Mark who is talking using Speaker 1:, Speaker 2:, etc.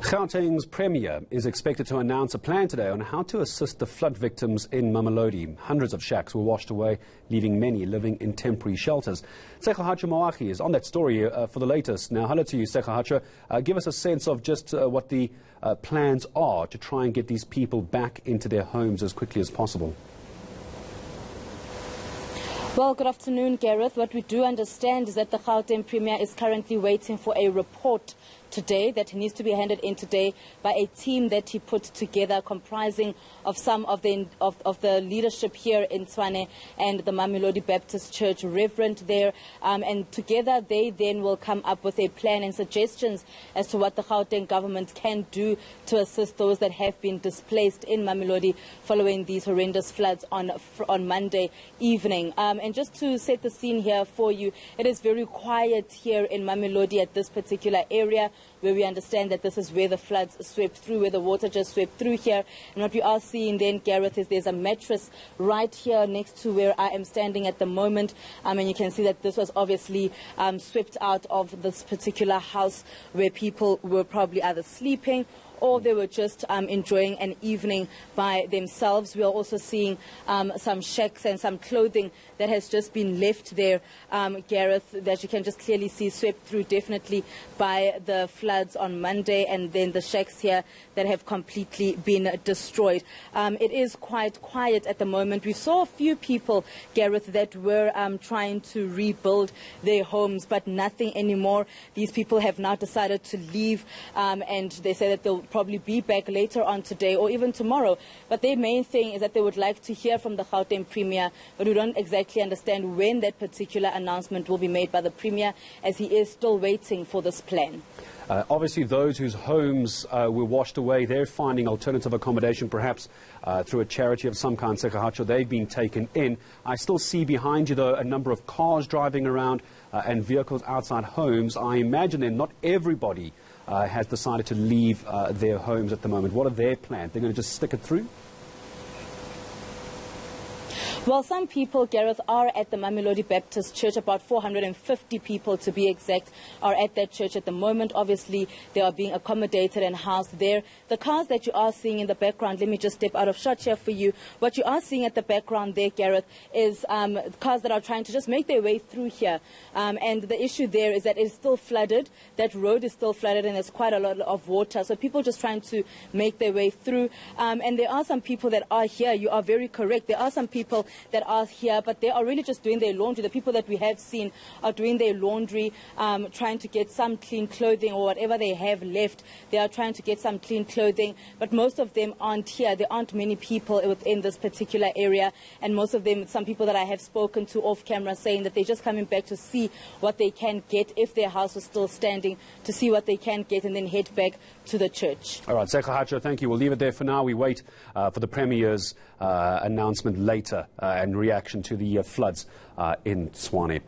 Speaker 1: Gauteng's Premier is expected to announce a plan today on how to assist the flood victims in Mamelodi. Hundreds of shacks were washed away, leaving many living in temporary shelters. Sekhahacha Moahi is on that story for the latest. Now, hello to you, Sekhahacha. Give us a sense of just what the plans are to try and get these people back into their homes as quickly as possible.
Speaker 2: Well, good afternoon, Gareth. What we do understand is that the Gauteng Premier is currently waiting for a report today that needs to be handed in today by a team that he put together comprising of some of the leadership here in Tshwane and the Mamelodi Baptist Church Reverend there. And together they then will come up with a plan and suggestions as to what the Gauteng government can do to assist those that have been displaced in Mamelodi following these horrendous floods on Monday evening. And just to set the scene here for you, it is very quiet here in Mamelodi at this particular area, where we understand that this is where the floods swept through, where the water just swept through here. And what we are seeing then, Gareth, is there's a mattress right here next to where I am standing at the moment. And you can see that this was obviously swept out of this particular house where people were probably either sleeping or they were just enjoying an evening by themselves. We are also seeing some shacks and some clothing that has just been left there, Gareth, that you can just clearly see swept through definitely by the floods on Monday, and then the shacks here that have completely been destroyed. It is quite quiet at the moment. We saw a few people, Gareth, that were trying to rebuild their homes, but nothing anymore. These people have now decided to leave, and they say that they'll probably be back later on today or even tomorrow. But their main thing is that they would like to hear from the Gauteng Premier, but we don't exactly understand when that particular announcement will be made by the Premier, as he is still waiting for this plan.
Speaker 1: Obviously, those whose homes were washed away, they're finding alternative accommodation, perhaps through a charity of some kind, Sekhahacha. They've been taken in. I still see behind you, though, a number of cars driving around and vehicles outside homes. I imagine then not everybody has decided to leave their homes at the moment. What are their plans? They're going to just stick it through?
Speaker 2: Well, some people, Gareth, are at the Mamelodi Baptist Church. About 450 people, to be exact, are at that church at the moment. Obviously, they are being accommodated and housed there. The cars that you are seeing in the background, let me just step out of shot here for you. What you are seeing at the background there, Gareth, is cars that are trying to just make their way through here. And the issue there is that it's still flooded. That road is still flooded, and there's quite a lot of water. So people just trying to make their way through. And there are some people that are here. You are very correct. There are some people that are here, but they are really just doing their laundry. The people that we have seen are doing their laundry, trying to get some clean clothing or whatever they have left. They are trying to get some clean clothing, but most of them aren't here. There aren't many people within this particular area, and most of them, some people that I have spoken to off camera, saying that they're just coming back to see what they can get if their house is still standing, to see what they can get and then head back to the church.
Speaker 1: All right, Sekhahacha, thank you. We'll leave it there for now. We wait for the Premier's announcement later and reaction to the floods in Tshwane.